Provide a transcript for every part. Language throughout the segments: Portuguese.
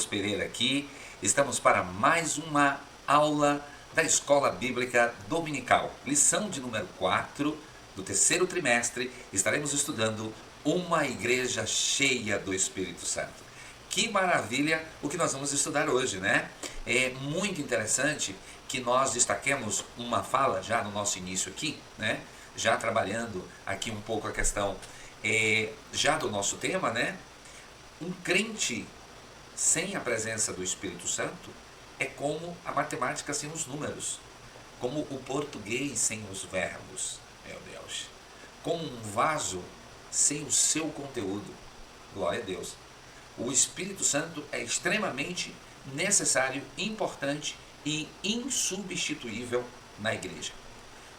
Carlos Pereira aqui. Estamos para mais uma aula da Escola Bíblica Dominical. Lição de número 4 do terceiro trimestre. Estaremos estudando uma igreja cheia do Espírito Santo. Que maravilha o que nós vamos estudar hoje, né? É muito interessante que nós destaquemos uma fala já no nosso início aqui, né? Já trabalhando aqui um pouco a questão já do nosso tema, né? Um crente sem a presença do Espírito Santo é como a matemática sem os números, como o português sem os verbos, meu Deus, como um vaso sem o seu conteúdo. Glória a Deus. O Espírito Santo é extremamente necessário, importante e insubstituível na igreja.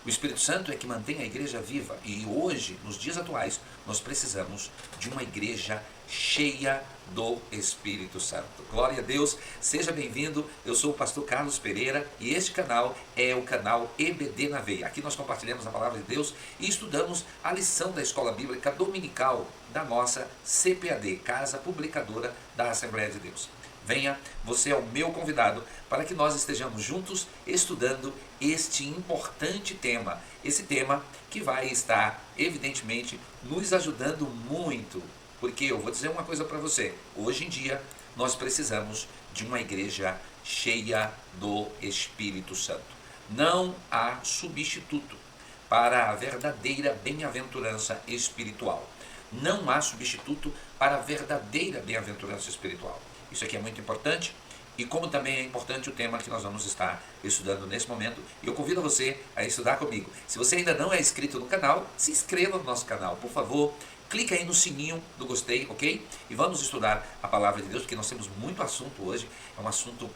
O Espírito Santo é que mantém a igreja viva e hoje, nos dias atuais, nós precisamos de uma igreja cheia do Espírito Santo. Glória a Deus, seja bem-vindo. Eu sou o pastor Carlos Pereira e este canal é o canal EBD na Veia. Aqui nós compartilhamos a palavra de Deus e estudamos a lição da Escola Bíblica Dominical da nossa CPAD, Casa Publicadora da Assembleia de Deus. Venha, você é o meu convidado para que nós estejamos juntos estudando este importante tema. Esse tema que vai estar, evidentemente, nos ajudando muito. Porque eu vou dizer uma coisa para você. Hoje em dia, nós precisamos de uma igreja cheia do Espírito Santo. Não há substituto para a verdadeira bem-aventurança espiritual. Não há substituto para a verdadeira bem-aventurança espiritual. Isso aqui é muito importante e como também é importante o tema que nós vamos estar estudando nesse momento, eu convido você a estudar comigo. Se você ainda não é inscrito no canal, se inscreva no nosso canal, por favor. Clica aí no sininho do gostei, ok? E vamos estudar a palavra de Deus, porque nós temos muito assunto hoje, é um assunto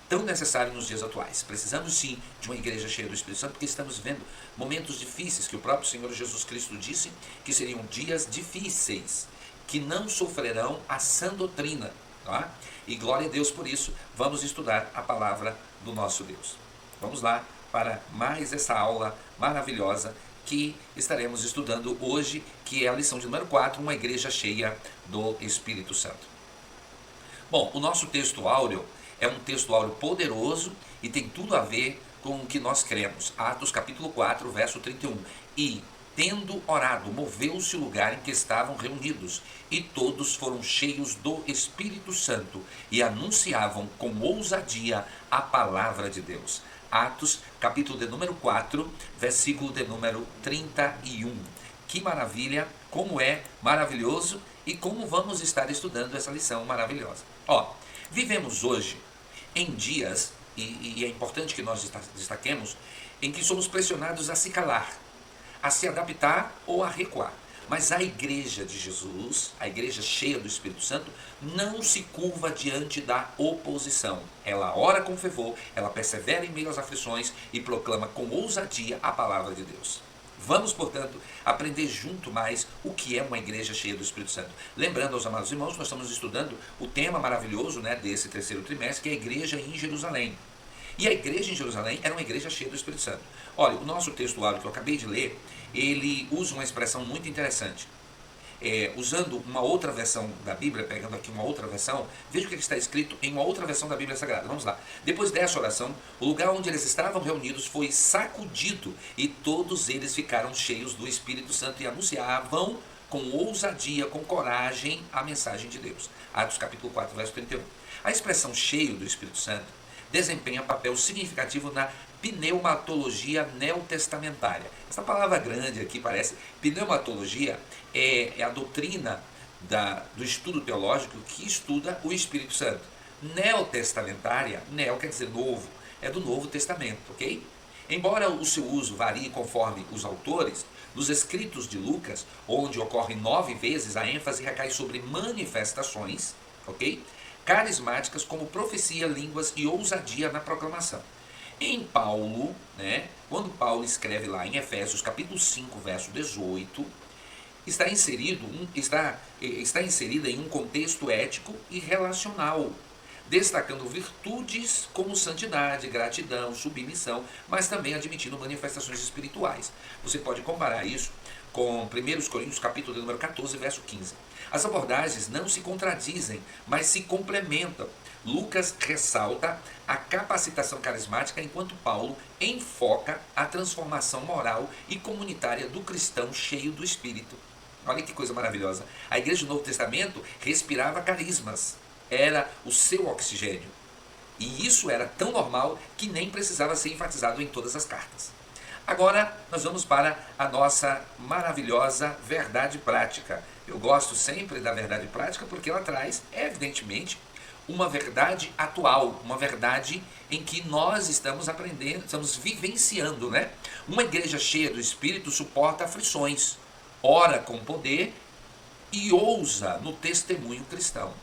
tão necessário nos dias atuais. Precisamos sim de uma igreja cheia do Espírito Santo, porque estamos vivendo momentos difíceis, que o próprio Senhor Jesus Cristo disse que seriam dias difíceis, que não sofrerão a sã doutrina. Tá? E glória a Deus por isso, vamos estudar a palavra do nosso Deus. Vamos lá para mais essa aula maravilhosa que estaremos estudando hoje, que é a lição de número 4, uma igreja cheia do Espírito Santo. Bom, o nosso texto áureo é um texto áureo poderoso e tem tudo a ver com o que nós cremos. Atos capítulo 4, verso 31. E tendo orado, moveu-se o lugar em que estavam reunidos, e todos foram cheios do Espírito Santo, e anunciavam com ousadia a palavra de Deus. Atos, capítulo de número 4, versículo de número 31. Que maravilha, como é maravilhoso, e como vamos estar estudando essa lição maravilhosa. Vivemos hoje em dias, e é importante que nós destaquemos, em que somos pressionados a se calar, a se adaptar ou a recuar. Mas a igreja de Jesus, a igreja cheia do Espírito Santo, não se curva diante da oposição. Ela ora com fervor, ela persevera em meio às aflições e proclama com ousadia a palavra de Deus. Vamos, portanto, aprender junto mais o que é uma igreja cheia do Espírito Santo. Lembrando aos amados irmãos, nós estamos estudando o tema maravilhoso, né, desse terceiro trimestre, que é a igreja em Jerusalém. E a igreja em Jerusalém era uma igreja cheia do Espírito Santo. Olha, o nosso texto áureo que eu acabei de ler, ele usa uma expressão muito interessante. Usando uma outra versão da Bíblia, pegando aqui uma outra versão, veja o que está escrito em uma outra versão da Bíblia Sagrada. Vamos lá. Depois dessa oração, o lugar onde eles estavam reunidos foi sacudido e todos eles ficaram cheios do Espírito Santo e anunciavam com ousadia, com coragem, a mensagem de Deus. Atos capítulo 4, verso 31. A expressão cheio do Espírito Santo desempenha papel significativo na pneumatologia neotestamentária. Essa palavra grande aqui parece. Pneumatologia é a doutrina do estudo teológico que estuda o Espírito Santo. Neotestamentária, neo quer dizer novo, é do Novo Testamento, ok? Embora o seu uso varie conforme os autores, nos escritos de Lucas, onde ocorre 9 vezes, a ênfase recai sobre manifestações, ok? Carismáticas como profecia, línguas e ousadia na proclamação. Em Paulo, né, quando Paulo escreve lá em Efésios capítulo 5, verso 18, está inserida em um contexto ético e relacional, destacando virtudes como santidade, gratidão, submissão, mas também admitindo manifestações espirituais. Você pode comparar isso com 1 Coríntios capítulo de número 14, verso 15. As abordagens não se contradizem, mas se complementam. Lucas ressalta a capacitação carismática, enquanto Paulo enfoca a transformação moral e comunitária do cristão cheio do Espírito. Olha que coisa maravilhosa. A igreja do Novo Testamento respirava carismas, era o seu oxigênio. E isso era tão normal que nem precisava ser enfatizado em todas as cartas. Agora nós vamos para a nossa maravilhosa verdade prática. Eu gosto sempre da verdade prática porque ela traz, evidentemente, uma verdade atual, uma verdade em que nós estamos aprendendo, estamos vivenciando, né? Uma igreja cheia do Espírito suporta aflições, ora com poder e ousa no testemunho cristão.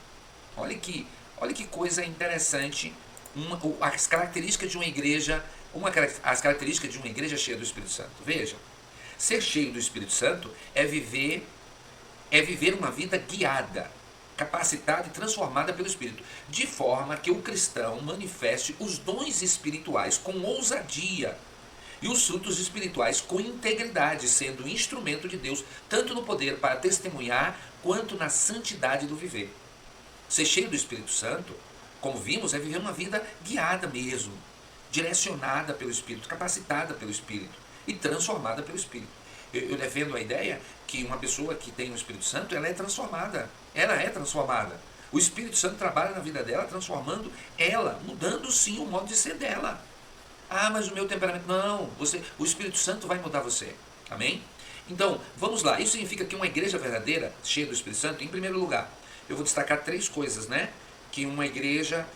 Olha que coisa interessante, as características de uma igreja, as características de uma igreja cheia do Espírito Santo. Veja, ser cheio do Espírito Santo é viver uma vida guiada, capacitada e transformada pelo Espírito, de forma que o cristão manifeste os dons espirituais com ousadia e os frutos espirituais com integridade, sendo instrumento de Deus, tanto no poder para testemunhar, quanto na santidade do viver. Ser cheio do Espírito Santo, como vimos, é viver uma vida guiada mesmo, direcionada pelo Espírito, capacitada pelo Espírito e transformada pelo Espírito. Eu defendo a ideia que uma pessoa que tem o Espírito Santo, ela é transformada. Ela é transformada. O Espírito Santo trabalha na vida dela, transformando ela, mudando sim o modo de ser dela. Ah, mas o meu temperamento... Não, o Espírito Santo vai mudar você. Amém? Então, vamos lá. Isso significa que uma igreja verdadeira, cheia do Espírito Santo, em primeiro lugar, eu vou destacar 3 coisas, né? Que uma igreja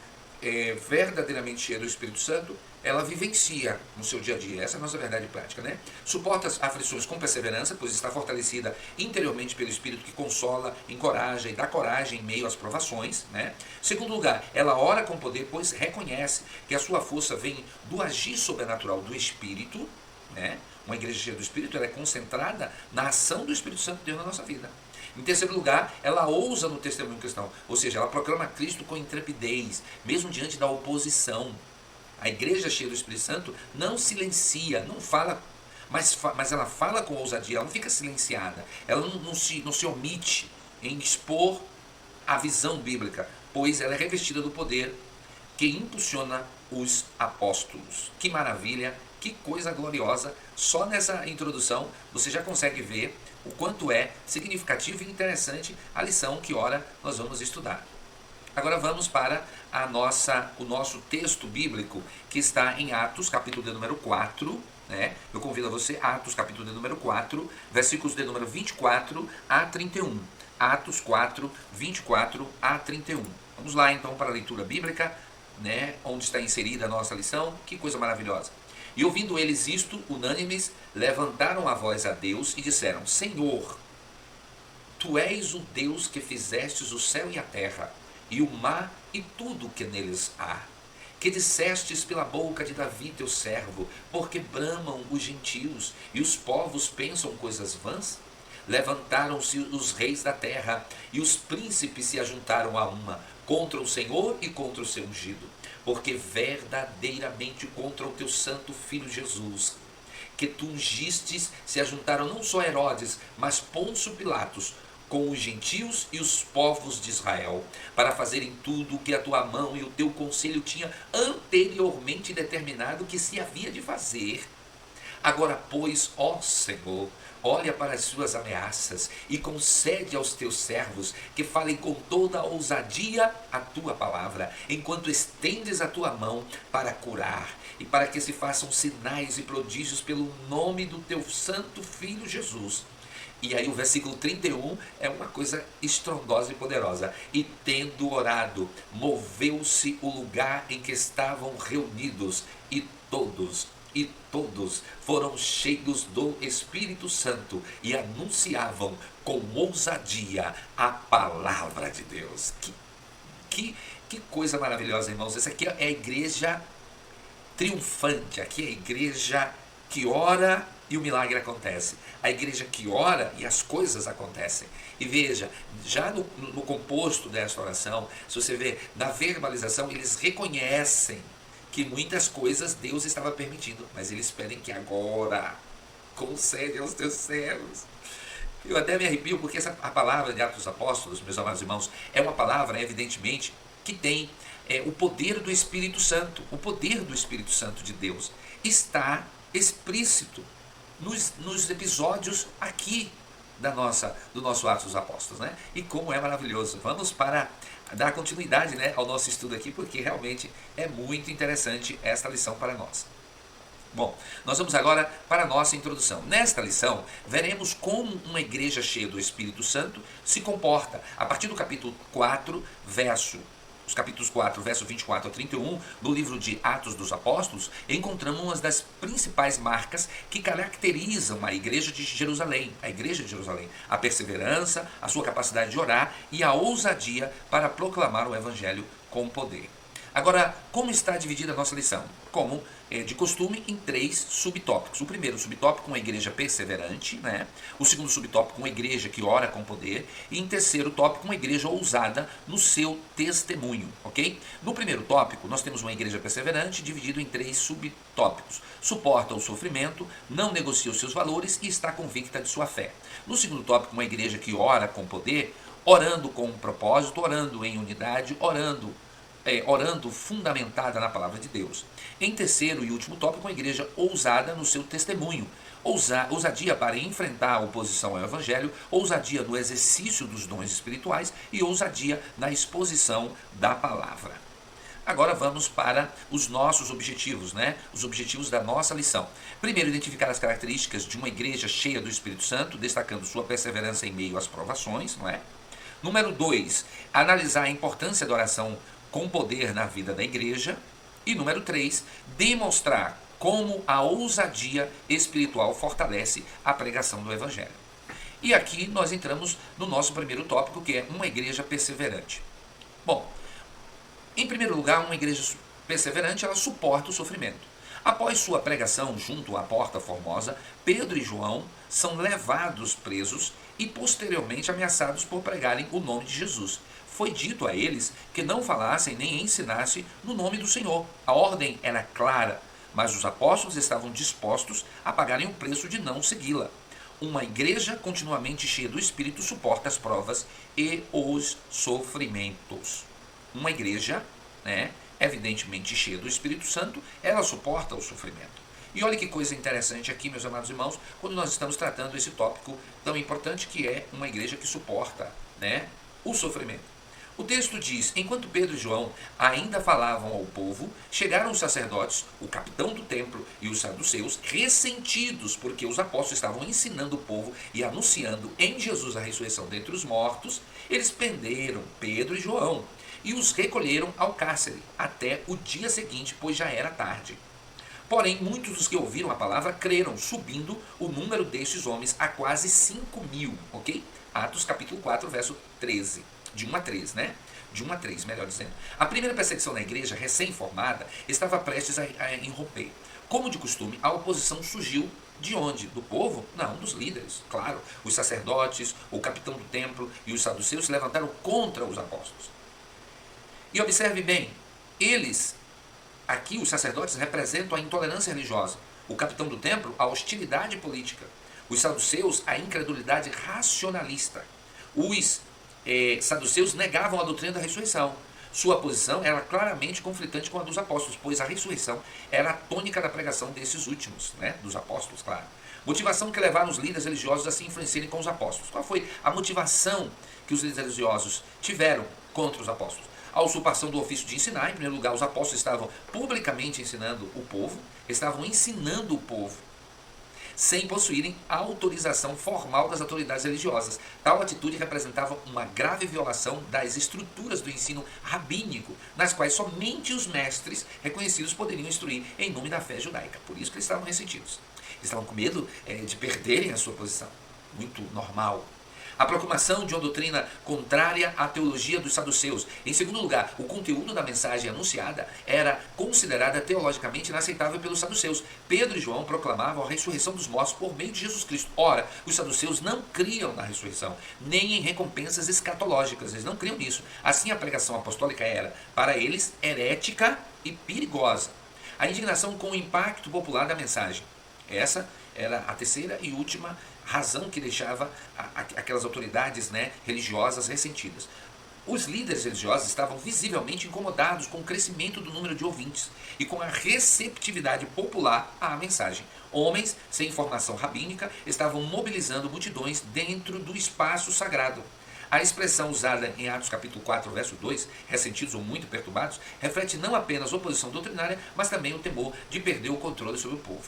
verdadeiramente cheia do Espírito Santo, ela vivencia no seu dia a dia. Essa é a nossa verdade prática, né? Suporta as aflições com perseverança, pois está fortalecida interiormente pelo Espírito que consola, encoraja e dá coragem em meio às provações, né? Segundo lugar, ela ora com poder, pois reconhece que a sua força vem do agir sobrenatural do Espírito, né? Uma igreja cheia do Espírito, ela é concentrada na ação do Espírito Santo de Deus na nossa vida. Em terceiro lugar, ela ousa no testemunho cristão, ou seja, ela proclama Cristo com intrepidez, mesmo diante da oposição. A igreja cheia do Espírito Santo não silencia, não fala, mas ela fala com ousadia, ela não fica silenciada, ela não se omite em expor a visão bíblica, pois ela é revestida do poder que impulsiona os apóstolos. Que maravilha, que coisa gloriosa. Só nessa introdução você já consegue ver o quanto é significativo e interessante a lição que ora nós vamos estudar. Agora vamos para o nosso texto bíblico, que está em Atos, capítulo de número 4, né? Eu convido a você, Atos, capítulo de número 4, versículos de número 24 a 31. Atos 4, 24 a 31. Vamos lá então para a leitura bíblica, né? Onde está inserida a nossa lição. Que coisa maravilhosa. E ouvindo eles isto, unânimes, levantaram a voz a Deus e disseram: Senhor, Tu és o Deus que fizestes o céu e a terra, e o mar e tudo o que neles há, que dissestes pela boca de Davi teu servo, porque bramam os gentios, e os povos pensam coisas vãs? Levantaram-se os reis da terra, e os príncipes se ajuntaram a uma, contra o Senhor e contra o seu ungido, porque verdadeiramente contra o teu santo Filho Jesus, que tu ungistes, se ajuntaram não só Herodes, mas Pôncio Pilatos, com os gentios e os povos de Israel, para fazerem tudo o que a tua mão e o teu conselho tinha anteriormente determinado que se havia de fazer. Agora, pois, ó Senhor, olha para as suas ameaças e concede aos teus servos que falem com toda a ousadia a tua palavra, enquanto estendes a tua mão para curar, e para que se façam sinais e prodígios pelo nome do teu santo Filho Jesus. E aí o versículo 31 é uma coisa estrondosa e poderosa. E tendo orado, moveu-se o lugar em que estavam reunidos, e todos foram cheios do Espírito Santo e anunciavam com ousadia a palavra de Deus. Que coisa maravilhosa, irmãos. Essa aqui é a igreja triunfante, aqui é a igreja que ora e o milagre acontece. A igreja que ora e as coisas acontecem. E veja, já no composto dessa oração, se você vê, na verbalização, eles reconhecem que muitas coisas Deus estava permitindo, mas eles pedem que agora concede aos teus servos. Eu até me arrepio, porque a palavra de Atos dos Apóstolos, meus amados irmãos, é uma palavra, evidentemente, que tem o poder do Espírito Santo. O poder do Espírito Santo de Deus está explícito nos episódios aqui do nosso Atos dos Apóstolos, né? E como é maravilhoso. Vamos para dar continuidade, né, ao nosso estudo aqui, porque realmente é muito interessante esta lição para nós. Bom, nós vamos agora para a nossa introdução. Nesta lição, veremos como uma igreja cheia do Espírito Santo se comporta. A partir do capítulo 4, os capítulos 4, verso 24 a 31, do livro de Atos dos Apóstolos, encontramos uma das principais marcas que caracterizam a igreja de Jerusalém, a perseverança, a sua capacidade de orar e a ousadia para proclamar o evangelho com poder. Agora, como está dividida a nossa lição? Como de costume, em 3 subtópicos. O primeiro subtópico, uma igreja perseverante, né? O segundo subtópico, uma igreja que ora com poder. E em terceiro tópico, uma igreja ousada no seu testemunho, ok? No primeiro tópico, nós temos uma igreja perseverante dividido em 3 subtópicos. Suporta o sofrimento, não negocia os seus valores e está convicta de sua fé. No segundo tópico, uma igreja que ora com poder, orando com um propósito, orando em unidade, orando fundamentada na palavra de Deus. Em terceiro e último tópico, uma igreja ousada no seu testemunho. Ousadia para enfrentar a oposição ao evangelho, ousadia no exercício dos dons espirituais e ousadia na exposição da palavra. Agora vamos para os nossos objetivos, né? Os objetivos da nossa lição. Primeiro, identificar as características de uma igreja cheia do Espírito Santo, destacando sua perseverança em meio às provações, não é? Número 2, analisar a importância da oração com poder na vida da igreja. E número 3, demonstrar como a ousadia espiritual fortalece a pregação do evangelho. E aqui nós entramos no nosso primeiro tópico, que é uma igreja perseverante. Bom, em primeiro lugar, uma igreja perseverante, ela suporta o sofrimento. Após sua pregação junto à Porta Formosa, Pedro e João são levados presos e posteriormente ameaçados por pregarem o nome de Jesus. Foi dito a eles que não falassem nem ensinassem no nome do Senhor. A ordem era clara, mas os apóstolos estavam dispostos a pagarem o preço de não segui-la. Uma igreja continuamente cheia do Espírito suporta as provas e os sofrimentos. Uma igreja, né, evidentemente cheia do Espírito Santo, ela suporta o sofrimento. E olha que coisa interessante aqui, meus amados irmãos, quando nós estamos tratando esse tópico tão importante que é uma igreja que suporta, né, o sofrimento. O texto diz: enquanto Pedro e João ainda falavam ao povo, chegaram os sacerdotes, o capitão do templo e os saduceus, ressentidos porque os apóstolos estavam ensinando o povo e anunciando em Jesus a ressurreição dentre os mortos. Eles prenderam Pedro e João e os recolheram ao cárcere até o dia seguinte, pois já era tarde. Porém, muitos dos que ouviram a palavra creram, subindo o número destes homens a quase 5.000, ok? Atos capítulo 4, verso 13. De 1 a 3, né? De 1 a 3, melhor dizendo. A primeira perseguição na igreja, recém-formada, estava prestes a irromper. Como de costume, a oposição surgiu de onde? Do povo? Não, dos líderes, claro. Os sacerdotes, o capitão do templo e os saduceus se levantaram contra os apóstolos. E observe bem, aqui os sacerdotes representam a intolerância religiosa. O capitão do templo, a hostilidade política. Os saduceus, a incredulidade racionalista. Os saduceus negavam a doutrina da ressurreição. Sua posição era claramente conflitante com a dos apóstolos, pois a ressurreição era a tônica da pregação desses últimos, né, dos apóstolos, claro. Motivação que levaram os líderes religiosos a se influenciarem com os apóstolos. Qual foi a motivação que os líderes religiosos tiveram contra os apóstolos? A usurpação do ofício de ensinar. Em primeiro lugar, os apóstolos estavam publicamente ensinando o povo, sem possuírem a autorização formal das autoridades religiosas. Tal atitude representava uma grave violação das estruturas do ensino rabínico, nas quais somente os mestres reconhecidos poderiam instruir em nome da fé judaica. Por isso que eles estavam ressentidos. Eles estavam com medo de perderem a sua posição. Muito normal. A proclamação de uma doutrina contrária à teologia dos saduceus. Em segundo lugar, o conteúdo da mensagem anunciada era considerada teologicamente inaceitável pelos saduceus. Pedro e João proclamavam a ressurreição dos mortos por meio de Jesus Cristo. Ora, os saduceus não criam na ressurreição, nem em recompensas escatológicas. Eles não criam nisso. Assim, a pregação apostólica era, para eles, herética e perigosa. A indignação com o impacto popular da mensagem. Essa era a terceira e última razão que deixava aquelas autoridades, né, religiosas ressentidas. Os líderes religiosos estavam visivelmente incomodados com o crescimento do número de ouvintes e com a receptividade popular à mensagem. Homens sem formação rabínica estavam mobilizando multidões dentro do espaço sagrado. A expressão usada em Atos capítulo 4, verso 2, ressentidos ou muito perturbados, reflete não apenas oposição doutrinária, mas também o temor de perder o controle sobre o povo.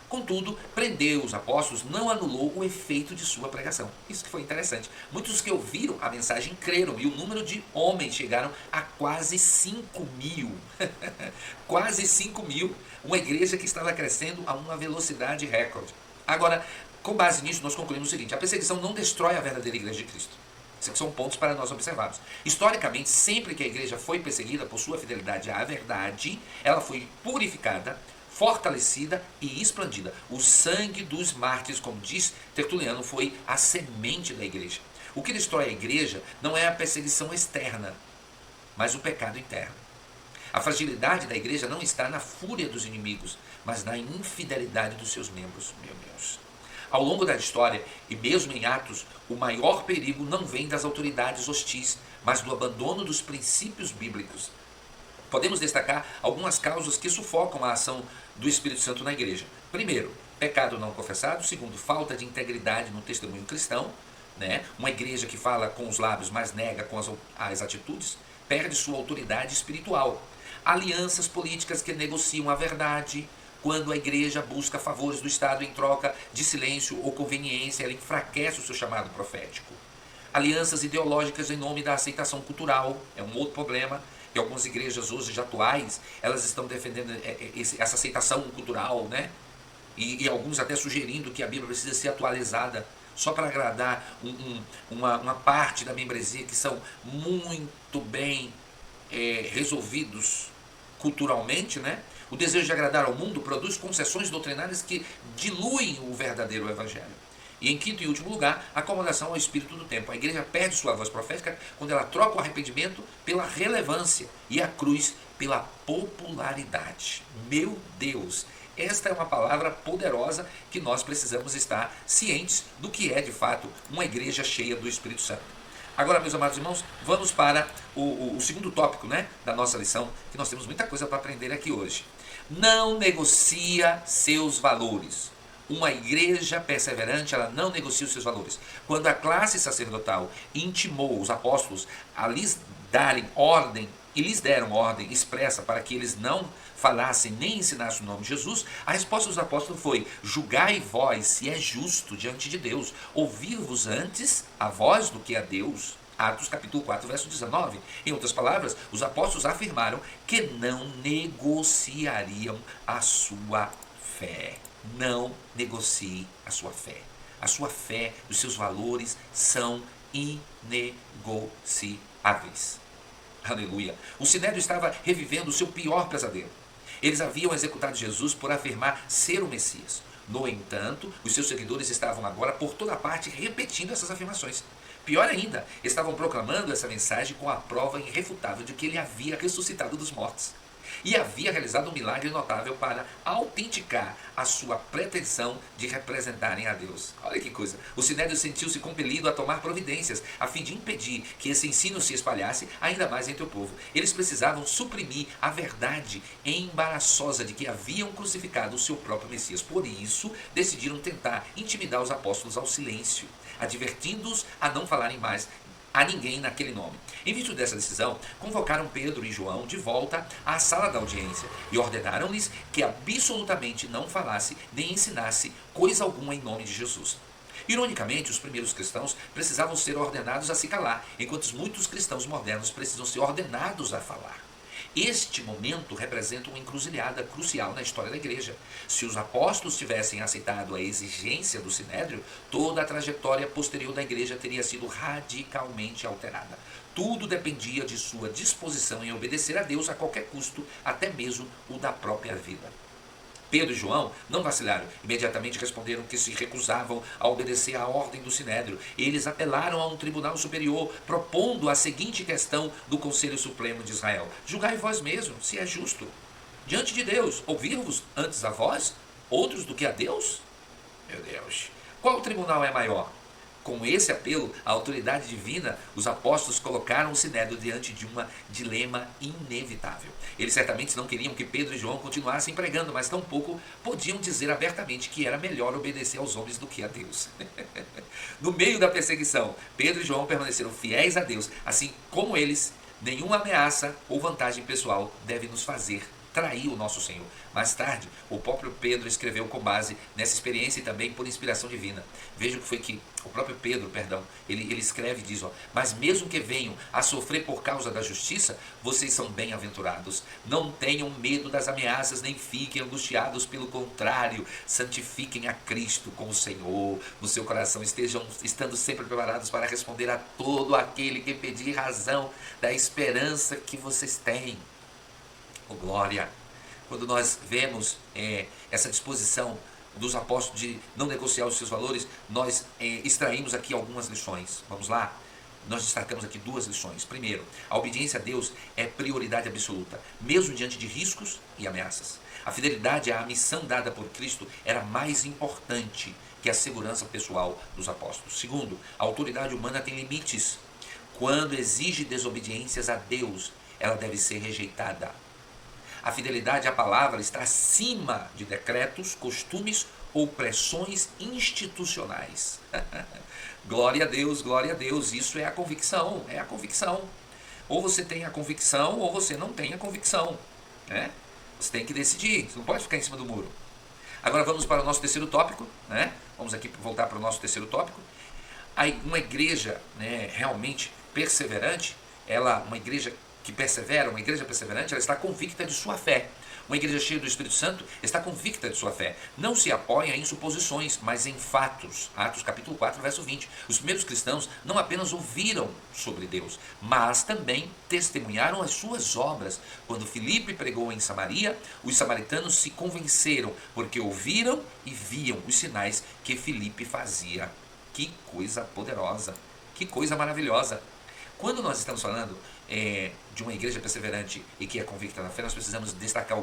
Contudo, prender os apóstolos não anulou o efeito de sua pregação. Isso que foi interessante. Muitos que ouviram a mensagem creram e o número de homens chegaram a quase 5.000. Quase 5.000. Uma igreja que estava crescendo a uma velocidade recorde. Agora, com base nisso, nós concluímos o seguinte: a perseguição não destrói a verdadeira igreja de Cristo. Esses são pontos para nós observarmos. Historicamente, sempre que a igreja foi perseguida por sua fidelidade à verdade, ela foi purificada, fortalecida e expandida. O sangue dos mártires, como diz Tertuliano, foi a semente da igreja. O que destrói a igreja não é a perseguição externa, mas o pecado interno. A fragilidade da igreja não está na fúria dos inimigos, mas na infidelidade dos seus membros. Meu Deus. Ao longo da história, e mesmo em Atos, o maior perigo não vem das autoridades hostis, mas do abandono dos princípios bíblicos. Podemos destacar algumas causas que sufocam a ação do Espírito Santo na igreja. Primeiro, pecado não confessado. Segundo, falta de integridade no testemunho cristão. Uma igreja que fala com os lábios, mas nega com as atitudes, perde sua autoridade espiritual. Alianças políticas que negociam a verdade. Quando a igreja busca favores do Estado em troca de silêncio ou conveniência, ela enfraquece o seu chamado profético. Alianças ideológicas em nome da aceitação cultural é um outro problema. E algumas igrejas hoje já atuais, elas estão defendendo essa aceitação cultural, E alguns até sugerindo que a Bíblia precisa ser atualizada só para agradar uma parte da membresia que são muito bem resolvidos culturalmente, O desejo de agradar ao mundo produz concessões doutrinárias que diluem o verdadeiro evangelho. E em quinto e último lugar, a acomodação ao espírito do tempo. A igreja perde sua voz profética quando ela troca o arrependimento pela relevância e a cruz pela popularidade. Meu Deus! Esta é uma palavra poderosa que nós precisamos estar cientes do que é de fato uma igreja cheia do Espírito Santo. Agora, meus amados irmãos, vamos para o segundo tópico da nossa lição, que nós temos muita coisa para aprender aqui hoje. Não negocia seus valores. Uma igreja perseverante, ela não negocia os seus valores. Quando a classe sacerdotal intimou os apóstolos a lhes darem ordem, e lhes deram ordem expressa para que eles não falassem nem ensinassem o nome de Jesus, a resposta dos apóstolos foi: julgai vós se é justo diante de Deus, ouvir-vos antes a vós do que a Deus. Atos capítulo 4, verso 19. Em outras palavras, os apóstolos afirmaram que não negociariam a sua fé. Não negocie a sua fé. A sua fé, os seus valores são inegociáveis. Aleluia. O Sinédrio estava revivendo o seu pior pesadelo. Eles haviam executado Jesus por afirmar ser o Messias. No entanto, os seus seguidores estavam agora por toda parte repetindo essas afirmações. Pior ainda, estavam proclamando essa mensagem com a prova irrefutável de que ele havia ressuscitado dos mortos. E havia realizado um milagre notável para autenticar a sua pretensão de representarem a Deus. Olha que coisa. O Sinédrio sentiu-se compelido a tomar providências a fim de impedir que esse ensino se espalhasse ainda mais entre o povo. Eles precisavam suprimir a verdade embaraçosa de que haviam crucificado o seu próprio Messias. Por isso, decidiram tentar intimidar os apóstolos ao silêncio, advertindo-os a não falarem mais a ninguém naquele nome. Em virtude dessa decisão, convocaram Pedro e João de volta à sala da audiência e ordenaram-lhes que absolutamente não falasse nem ensinasse coisa alguma em nome de Jesus. Ironicamente, os primeiros cristãos precisavam ser ordenados a se calar, enquanto muitos cristãos modernos precisam ser ordenados a falar. Este momento representa uma encruzilhada crucial na história da igreja. Se os apóstolos tivessem aceitado a exigência do Sinédrio, toda a trajetória posterior da igreja teria sido radicalmente alterada. Tudo dependia de sua disposição em obedecer a Deus a qualquer custo, até mesmo o da própria vida. Pedro e João não vacilaram, imediatamente responderam que se recusavam a obedecer à ordem do Sinédrio. Eles apelaram a um tribunal superior, propondo a seguinte questão do Conselho Supremo de Israel: julgai vós mesmos, se é justo, diante de Deus, ouvir-vos antes a vós, outros do que a Deus? Meu Deus, qual tribunal é maior? Com esse apelo à autoridade divina, os apóstolos colocaram o Sinédrio diante de um dilema inevitável. Eles certamente não queriam que Pedro e João continuassem pregando, mas tampouco podiam dizer abertamente que era melhor obedecer aos homens do que a Deus. No meio da perseguição, Pedro e João permaneceram fiéis a Deus, assim como eles. Nenhuma ameaça ou vantagem pessoal deve nos fazer trair o nosso Senhor. Mais tarde, o próprio Pedro escreveu com base nessa experiência e também por inspiração divina. Veja o que foi que o próprio Pedro, ele escreve e diz, mas mesmo que venham a sofrer por causa da justiça, vocês são bem-aventurados. Não tenham medo das ameaças, nem fiquem angustiados, pelo contrário, santifiquem a Cristo como Senhor no seu coração, estando sempre preparados para responder a todo aquele que pedir razão da esperança que vocês têm. Oh, glória! Quando nós vemos essa disposição dos apóstolos de não negociar os seus valores, nós extraímos aqui algumas lições. Vamos lá? Nós destacamos aqui 2 lições. Primeiro, a obediência a Deus é prioridade absoluta, mesmo diante de riscos e ameaças. A fidelidade à missão dada por Cristo era mais importante que a segurança pessoal dos apóstolos. Segundo, a autoridade humana tem limites. Quando exige desobediências a Deus, ela deve ser rejeitada. A fidelidade à palavra está acima de decretos, costumes ou pressões institucionais. Glória a Deus, isso é a convicção, Ou você tem a convicção ou você não tem a convicção, né? Você tem que decidir, você não pode ficar em cima do muro. Agora vamos para o nosso terceiro tópico, né? Vamos aqui voltar para o nosso terceiro tópico. Aí, uma igreja, né, realmente perseverante, uma igreja que persevera, uma igreja perseverante, ela está convicta de sua fé. Uma igreja cheia do Espírito Santo está convicta de sua fé. Não se apoia em suposições, mas em fatos. Atos capítulo 4, verso 20. Os primeiros cristãos não apenas ouviram sobre Deus, mas também testemunharam as suas obras. Quando Filipe pregou em Samaria, os samaritanos se convenceram, porque ouviram e viam os sinais que Filipe fazia. Que coisa poderosa, que coisa maravilhosa. Quando nós estamos falando de uma igreja perseverante e que é convicta na fé, nós precisamos destacar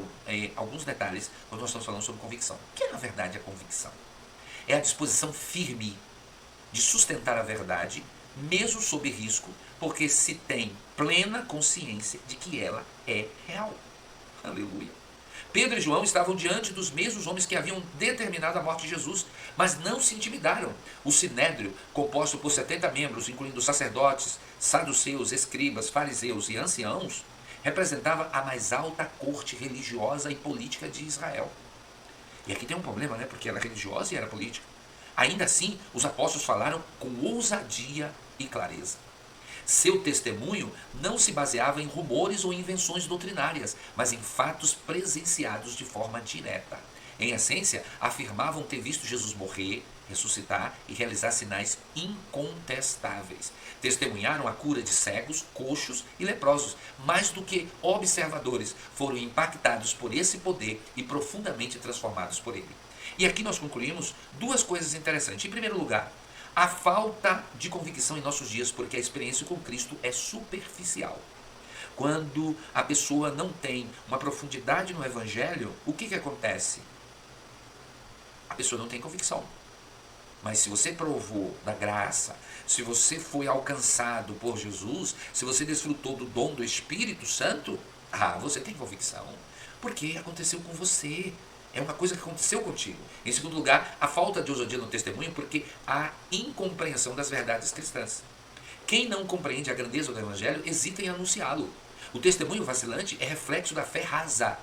alguns detalhes quando nós estamos falando sobre convicção. O que é, na verdade, a convicção? É a disposição firme de sustentar a verdade, mesmo sob risco, porque se tem plena consciência de que ela é real. Aleluia. Pedro e João estavam diante dos mesmos homens que haviam determinado a morte de Jesus, mas não se intimidaram. O Sinédrio, composto por 70 membros, incluindo sacerdotes, saduceus, escribas, fariseus e anciãos, representava a mais alta corte religiosa e política de Israel. E aqui tem um problema, né? Porque era religiosa e era política. Ainda assim, os apóstolos falaram com ousadia e clareza. Seu testemunho não se baseava em rumores ou invenções doutrinárias, mas em fatos presenciados de forma direta. Em essência, afirmavam ter visto Jesus morrer, ressuscitar e realizar sinais incontestáveis. Testemunharam a cura de cegos, coxos e leprosos. Mais do que observadores, foram impactados por esse poder e profundamente transformados por ele. E aqui nós concluímos 2 coisas interessantes. Em primeiro lugar, a falta de convicção em nossos dias, porque a experiência com Cristo é superficial. Quando a pessoa não tem uma profundidade no Evangelho, o que acontece? A pessoa não tem convicção. Mas se você provou da graça, se você foi alcançado por Jesus, se você desfrutou do dom do Espírito Santo, você tem convicção. Porque aconteceu com você. É uma coisa que aconteceu contigo. Em segundo lugar, a falta de ousadia no testemunho, porque há incompreensão das verdades cristãs. Quem não compreende a grandeza do Evangelho hesita em anunciá-lo. O testemunho vacilante é reflexo da fé rasa.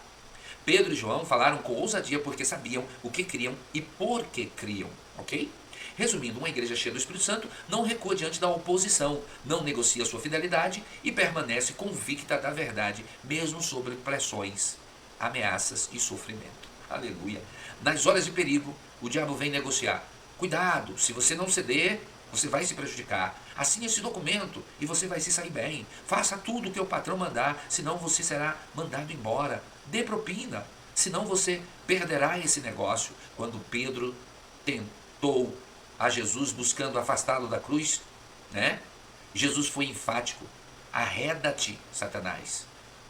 Pedro e João falaram com ousadia porque sabiam o que criam e por que criam, ok? Resumindo, uma igreja cheia do Espírito Santo não recua diante da oposição, não negocia sua fidelidade e permanece convicta da verdade, mesmo sobre pressões, ameaças e sofrimento. Aleluia. Nas horas de perigo, o diabo vem negociar. Cuidado, se você não ceder, você vai se prejudicar. Assine esse documento e você vai se sair bem. Faça tudo o que o patrão mandar, senão você será mandado embora. Dê propina, senão você perderá esse negócio. Quando Pedro tentou a Jesus buscando afastá-lo da cruz, né? Jesus foi enfático. Arreda-te, Satanás.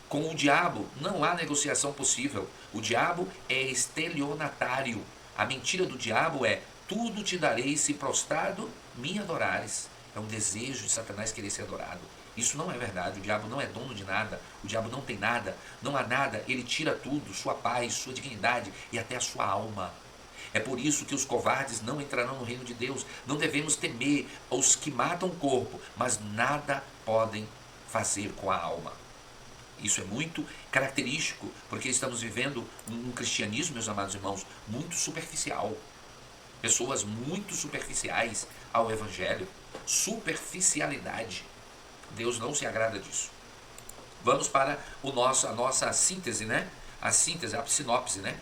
Com o diabo não há negociação possível. O diabo é estelionatário. A mentira do diabo é: tudo te darei se prostrado me adorares. É um desejo de Satanás querer ser adorado. Isso não é verdade, o diabo não é dono de nada, o diabo não tem nada, não há nada, ele tira tudo, sua paz, sua dignidade e até a sua alma. É por isso que os covardes não entrarão no reino de Deus. Não devemos temer os que matam o corpo, mas nada podem fazer com a alma. Isso é muito característico, porque estamos vivendo um cristianismo, meus amados irmãos, muito superficial. Pessoas muito superficiais ao evangelho. Superficialidade. Deus não se agrada disso. Vamos para a nossa síntese, né? A síntese, a sinopse, né?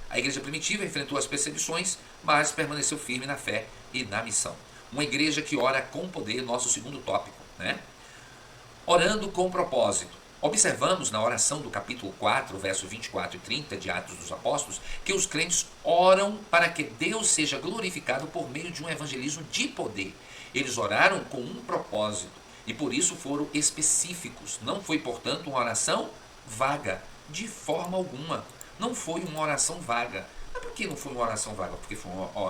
A igreja primitiva enfrentou as perseguições, mas permaneceu firme na fé e na missão. Uma igreja que ora com poder, nosso segundo tópico, né? Orando com propósito. Observamos na oração do capítulo 4, verso 24 e 30 de Atos dos Apóstolos, que os crentes oram para que Deus seja glorificado por meio de um evangelismo de poder. Eles oraram com um propósito e por isso foram específicos. Não foi, portanto, uma oração vaga, de forma alguma. Não foi uma oração vaga. Mas por que não foi uma oração vaga? Porque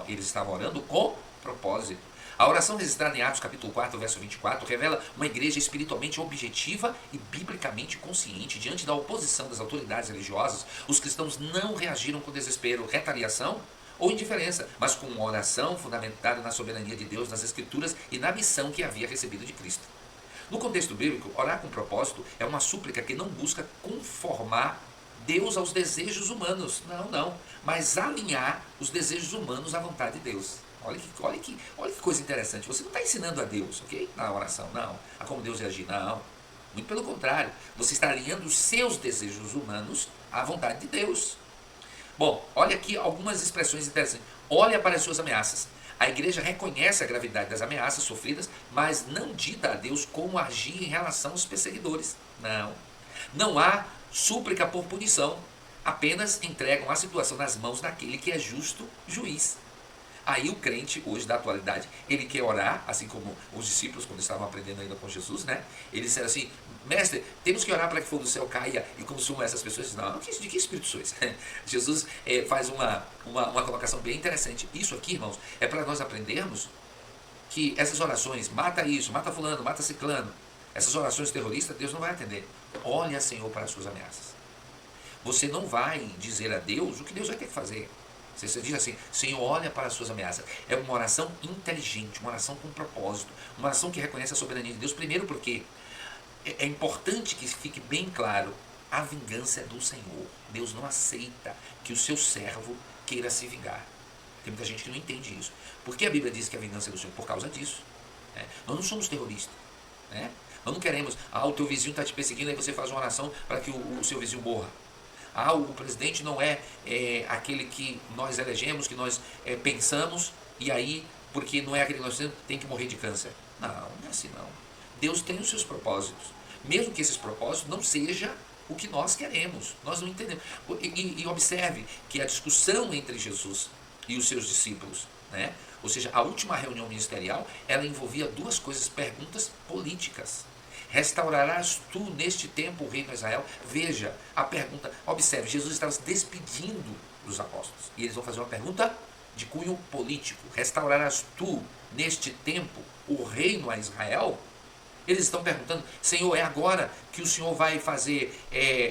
eles estavam orando com propósito. A oração registrada em Atos capítulo 4, verso 24, revela uma igreja espiritualmente objetiva e biblicamente consciente. Diante da oposição das autoridades religiosas, os cristãos não reagiram com desespero, retaliação ou indiferença, mas com uma oração fundamentada na soberania de Deus, nas Escrituras e na missão que havia recebido de Cristo. No contexto bíblico, orar com propósito é uma súplica que não busca conformar Deus aos desejos humanos, não, mas alinhar os desejos humanos à vontade de Deus. Olha que coisa interessante, você não está ensinando a Deus, ok? Na oração, não, a como Deus reagir, não, muito pelo contrário, você está alinhando os seus desejos humanos à vontade de Deus. Bom, olha aqui algumas expressões interessantes, olha para as suas ameaças. A igreja reconhece a gravidade das ameaças sofridas, mas não dita a Deus como agir em relação aos perseguidores, não há súplica por punição, apenas entregam a situação nas mãos daquele que é justo juiz. Aí o crente, hoje da atualidade, ele quer orar, assim como os discípulos quando estavam aprendendo ainda com Jesus, né? Eles disseram assim, mestre, temos que orar para que o fogo do céu caia e consuma essas pessoas. Não, de que espírito sois? Jesus faz uma colocação bem interessante. Isso aqui, irmãos, é para nós aprendermos que essas orações, mata isso, mata fulano, mata ciclano, essas orações terroristas, Deus não vai atender. Olha, Senhor, para as suas ameaças. Você não vai dizer a Deus o que Deus vai ter que fazer. Você diz assim, Senhor, olha para as suas ameaças. É uma oração inteligente, uma oração com propósito, uma oração que reconhece a soberania de Deus. Primeiro porque é importante que fique bem claro, a vingança é do Senhor. Deus não aceita que o seu servo queira se vingar. Tem muita gente que não entende isso. Por que a Bíblia diz que a vingança é do Senhor? Por causa disso. Nós não somos terroristas. Nós não queremos, o teu vizinho está te perseguindo, aí você faz uma oração para que o seu vizinho morra. O presidente não é aquele que nós elegemos, que nós pensamos, e aí, porque não é aquele que nós temos, tem que morrer de câncer. Não é assim não. Deus tem os seus propósitos. Mesmo que esses propósitos não sejam o que nós queremos. Nós não entendemos. E observe que a discussão entre Jesus e os seus discípulos, ou seja, a última reunião ministerial, ela envolvia duas coisas, perguntas políticas. Restaurarás tu neste tempo o reino de Israel? Veja a pergunta, observe, Jesus estava se despedindo dos apóstolos e eles vão fazer uma pergunta de cunho político. Restaurarás tu neste tempo o reino a Israel? Eles estão perguntando, Senhor, é agora que o Senhor vai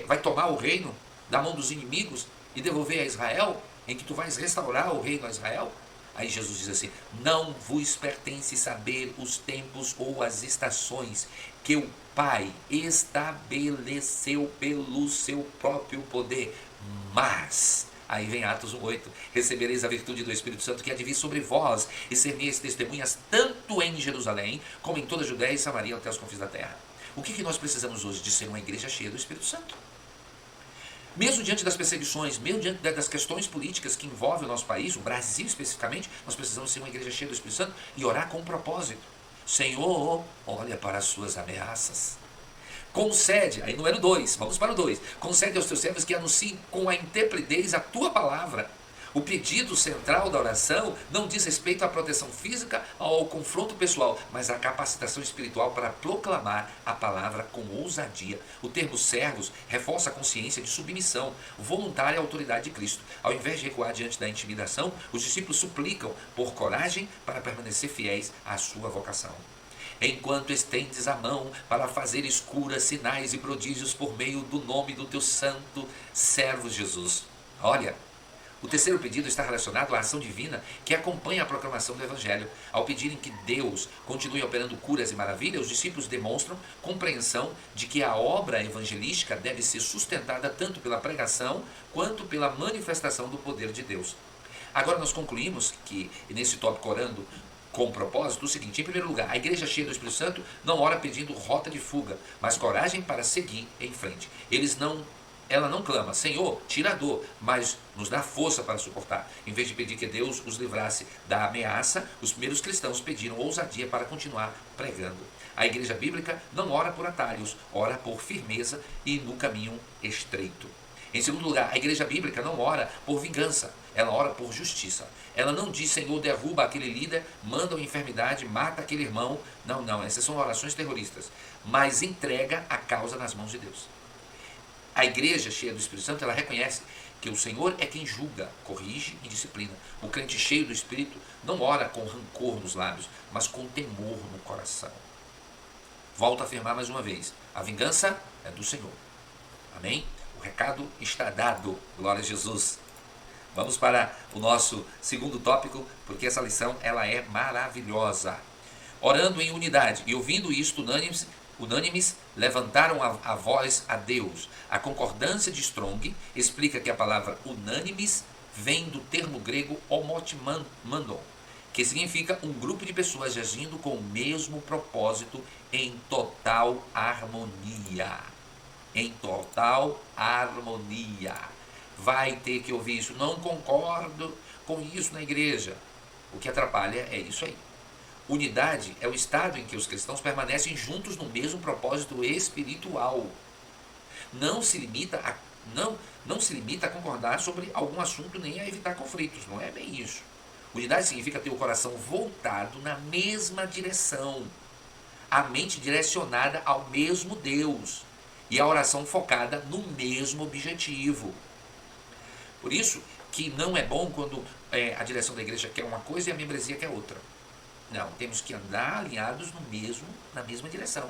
vai tomar o reino da mão dos inimigos e devolver a Israel, em que tu vais restaurar o reino a Israel? Aí Jesus diz assim, não vos pertence saber os tempos ou as estações que o Pai estabeleceu pelo seu próprio poder, mas, aí vem Atos 1:8, recebereis a virtude do Espírito Santo que há de vir sobre vós, e ser-me-eis testemunhas tanto em Jerusalém, como em toda a Judéia e Samaria até os confins da terra. O que nós precisamos hoje? De ser uma igreja cheia do Espírito Santo. Mesmo diante das perseguições, mesmo diante das questões políticas que envolvem o nosso país, o Brasil especificamente, nós precisamos ser uma igreja cheia do Espírito Santo e orar com um propósito. Senhor, olha para as suas ameaças. Concede, aí número 2, vamos para o 2. Concede aos teus servos que anunciem com a intrepidez a tua palavra. O pedido central da oração não diz respeito à proteção física ou ao confronto pessoal, mas à capacitação espiritual para proclamar a palavra com ousadia. O termo servos reforça a consciência de submissão voluntária à autoridade de Cristo. Ao invés de recuar diante da intimidação, os discípulos suplicam por coragem para permanecer fiéis à sua vocação. Enquanto estendes a mão para fazeres curas, sinais e prodígios por meio do nome do teu santo servo Jesus. Olha, o terceiro pedido está relacionado à ação divina que acompanha a proclamação do Evangelho. Ao pedirem que Deus continue operando curas e maravilhas, os discípulos demonstram compreensão de que a obra evangelística deve ser sustentada tanto pela pregação quanto pela manifestação do poder de Deus. Agora nós concluímos que, nesse tópico orando com propósito, o seguinte: em primeiro lugar, a igreja cheia do Espírito Santo não ora pedindo rota de fuga, mas coragem para seguir em frente. Ela não clama, Senhor, tira a dor, mas nos dá força para suportar. Em vez de pedir que Deus os livrasse da ameaça, os primeiros cristãos pediram ousadia para continuar pregando. A igreja bíblica não ora por atalhos, ora por firmeza e no caminho estreito. Em segundo lugar, a igreja bíblica não ora por vingança, ela ora por justiça. Ela não diz, Senhor, derruba aquele líder, manda uma enfermidade, mata aquele irmão. Não, essas são orações terroristas. Mas entrega a causa nas mãos de Deus. A igreja cheia do Espírito Santo, ela reconhece que o Senhor é quem julga, corrige e disciplina. O crente cheio do Espírito não ora com rancor nos lábios, mas com temor no coração. Volto a afirmar mais uma vez, a vingança é do Senhor. Amém? O recado está dado. Glória a Jesus. Vamos para o nosso segundo tópico, porque essa lição ela é maravilhosa. Orando em unidade e ouvindo isto unânimes, levantaram a voz a Deus. A concordância de Strong explica que a palavra unânimes vem do termo grego homotimandon, que significa um grupo de pessoas agindo com o mesmo propósito em total harmonia. Em total harmonia. Vai ter que ouvir isso. Não concordo com isso na igreja. O que atrapalha é isso aí. Unidade é o estado em que os cristãos permanecem juntos no mesmo propósito espiritual. Não se limita a concordar sobre algum assunto nem a evitar conflitos. Não é bem isso. Unidade significa ter o coração voltado na mesma direção, a mente direcionada ao mesmo Deus e a oração focada no mesmo objetivo. Por isso que não é bom quando a direção da igreja quer uma coisa e a membresia quer outra. Não, temos que andar alinhados na mesma direção.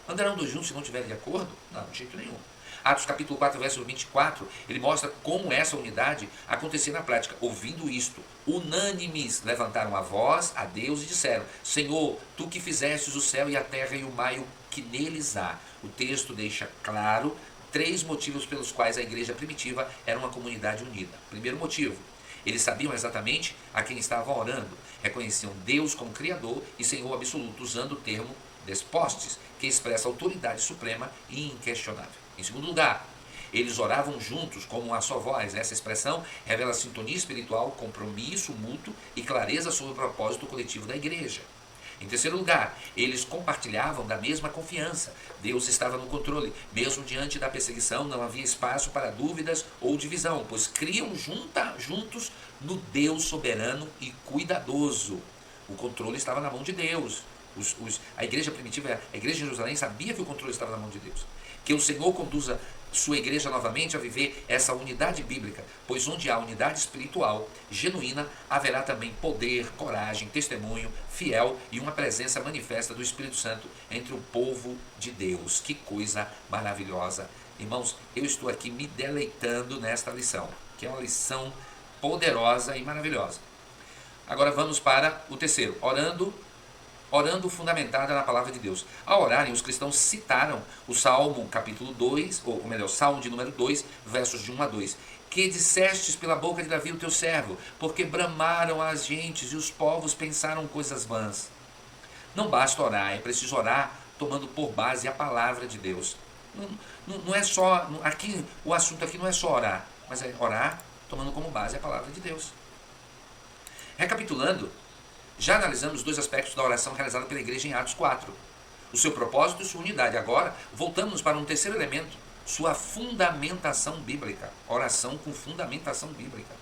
Andarão dois juntos se não estiverem de acordo? Não, de jeito nenhum. Atos capítulo 4, verso 24, ele mostra como essa unidade acontecia na prática. Ouvindo isto, unânimes levantaram a voz a Deus e disseram, Senhor, tu que fizestes o céu e a terra e o mar e o que neles há. O texto deixa claro 3 motivos pelos quais a igreja primitiva era uma comunidade unida. Primeiro motivo, eles sabiam exatamente a quem estavam orando, reconheciam Deus como Criador e Senhor absoluto, usando o termo despostes, que expressa autoridade suprema e inquestionável. Em segundo lugar, eles oravam juntos como uma só voz. Essa expressão revela sintonia espiritual, compromisso mútuo e clareza sobre o propósito coletivo da igreja. Em terceiro lugar, eles compartilhavam da mesma confiança. Deus estava no controle. Mesmo diante da perseguição, não havia espaço para dúvidas ou divisão, pois criam juntos no Deus soberano e cuidadoso. O controle estava na mão de Deus. A igreja primitiva, a igreja de Jerusalém, sabia que o controle estava na mão de Deus. Que o Senhor conduza sua igreja novamente a viver essa unidade bíblica, pois onde há unidade espiritual genuína, haverá também poder, coragem, testemunho fiel e uma presença manifesta do Espírito Santo entre o povo de Deus. Que coisa maravilhosa. Irmãos, eu estou aqui me deleitando nesta lição, que é uma lição poderosa e maravilhosa. Agora vamos para o terceiro, orando fundamentada na palavra de Deus. Ao orarem, os cristãos citaram o Salmo capítulo 2, ou melhor, Salmo de número 2, versos de 1 a 2. Que dissestes pela boca de Davi o teu servo, porque bramaram as gentes e os povos pensaram coisas vãs. Não basta orar, é preciso orar tomando por base a palavra de Deus. Não é só, aqui, o assunto aqui não é só orar, mas é orar tomando como base a palavra de Deus. Recapitulando, já analisamos 2 aspectos da oração realizada pela igreja em Atos 4. O seu propósito e sua unidade. Agora, voltamos para um terceiro elemento, sua fundamentação bíblica. Oração com fundamentação bíblica.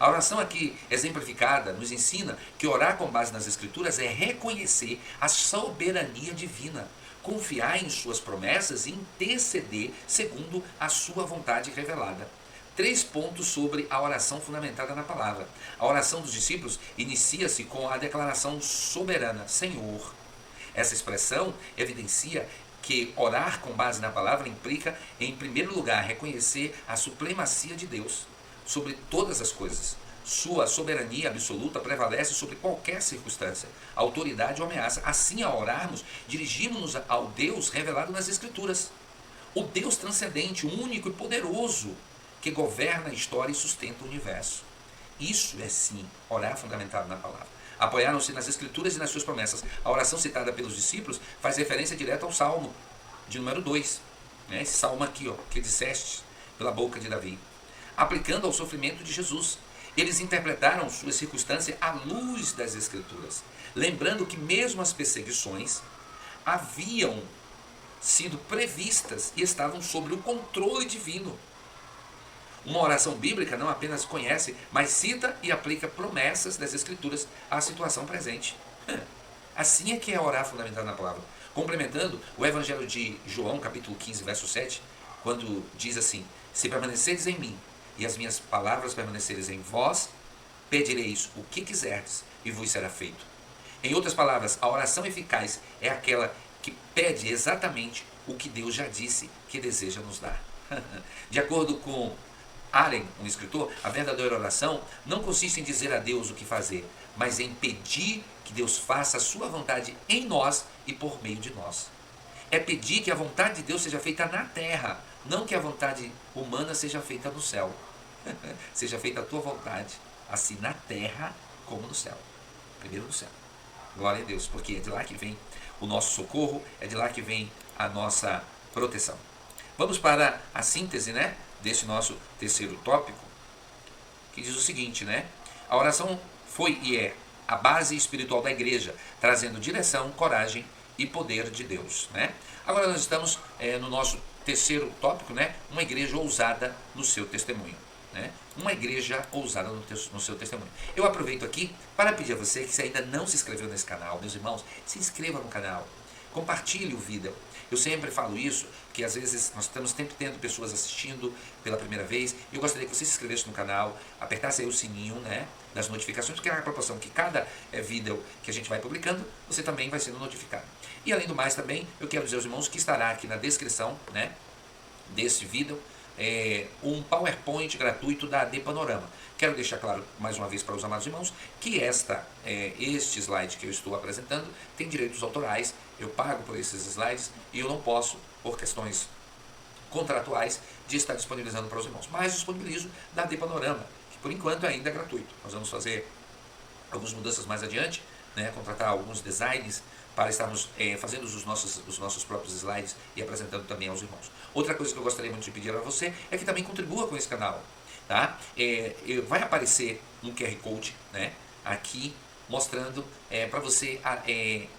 A oração aqui exemplificada nos ensina que orar com base nas Escrituras é reconhecer a soberania divina, confiar em suas promessas e interceder segundo a sua vontade revelada. 3 pontos sobre a oração fundamentada na palavra. A oração dos discípulos inicia-se com a declaração soberana, Senhor. Essa expressão evidencia que orar com base na palavra implica, em primeiro lugar, reconhecer a supremacia de Deus sobre todas as coisas. Sua soberania absoluta prevalece sobre qualquer circunstância, autoridade ou ameaça. Assim, ao orarmos, dirigimos-nos ao Deus revelado nas Escrituras. O Deus transcendente, único e poderoso, que governa a história e sustenta o universo. Isso é sim orar fundamentado na palavra. Apoiaram-se nas Escrituras e nas suas promessas. A oração citada pelos discípulos faz referência direta ao Salmo de número 2. Esse salmo aqui, que disseste pela boca de Davi. Aplicando ao sofrimento de Jesus. Eles interpretaram sua circunstância à luz das Escrituras. Lembrando que mesmo as perseguições haviam sido previstas e estavam sob o controle divino. Uma oração bíblica não apenas conhece, mas cita e aplica promessas das Escrituras à situação presente. Assim é que é orar fundamentado na palavra. Complementando o Evangelho de João, capítulo 15, verso 7, quando diz assim: se permaneceres em mim e as minhas palavras permaneceres em vós, pedireis o que quiserdes e vos será feito. Em outras palavras, a oração eficaz é aquela que pede exatamente o que Deus já disse que deseja nos dar. De acordo com Aren, um escritor, a verdadeira oração não consiste em dizer a Deus o que fazer, mas em pedir que Deus faça a sua vontade em nós e por meio de nós. É pedir que a vontade de Deus seja feita na terra, não que a vontade humana seja feita no céu. Seja feita a tua vontade, assim na terra como no céu. Primeiro no céu. Glória a Deus, porque é de lá que vem o nosso socorro, é de lá que vem a nossa proteção. Vamos para a síntese, desse nosso terceiro tópico, que diz o seguinte, a oração foi e é a base espiritual da igreja, trazendo direção, coragem e poder de Deus, Agora nós estamos no nosso terceiro tópico, uma igreja ousada no seu testemunho, Uma igreja ousada no seu testemunho. Eu aproveito aqui para pedir a você que, se ainda não se inscreveu nesse canal, meus irmãos, se inscreva no canal, compartilhe o vídeo. Eu sempre falo isso, porque às vezes nós estamos sempre tendo pessoas assistindo pela primeira vez, e eu gostaria que você se inscrevesse no canal, apertasse aí o sininho, das notificações, porque é a proporção que cada vídeo que a gente vai publicando, você também vai sendo notificado. E além do mais também, eu quero dizer aos irmãos que estará aqui na descrição, desse vídeo, um PowerPoint gratuito da AD Panorama. Quero deixar claro mais uma vez para os amados irmãos que este slide que eu estou apresentando tem direitos autorais, eu pago por esses slides e eu não posso, por questões contratuais, de estar disponibilizando para os irmãos, mas disponibilizo da AD Panorama, que por enquanto ainda é gratuito. Nós vamos fazer algumas mudanças mais adiante, contratar alguns designs para estarmos fazendo os nossos próprios slides e apresentando também aos irmãos. Outra coisa que eu gostaria muito de pedir a você é que também contribua com esse canal. Vai aparecer um QR Code aqui mostrando para você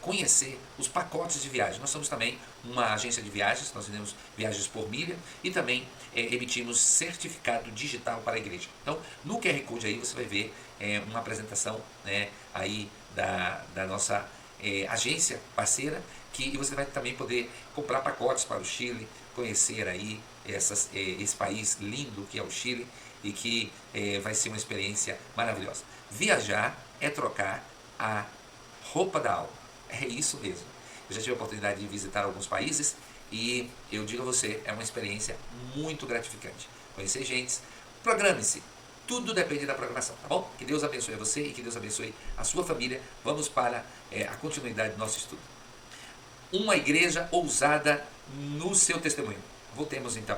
conhecer os pacotes de viagem. Nós somos também uma agência de viagens, nós vendemos viagens por milha e também emitimos certificado digital para a igreja. Então, no QR Code aí você vai ver uma apresentação aí da nossa agência parceira, e você vai também poder comprar pacotes para o Chile, conhecer aí esse país lindo que é o Chile, e que vai ser uma experiência maravilhosa. Viajar é trocar a roupa da alma. É isso mesmo. Eu já tive a oportunidade de visitar alguns países e eu digo a você, é uma experiência muito gratificante. Conhecer gente, programe-se. Tudo depende da programação, tá bom? Que Deus abençoe você e que Deus abençoe a sua família. Vamos para a continuidade do nosso estudo. Uma igreja ousada no seu testemunho. Voltemos então.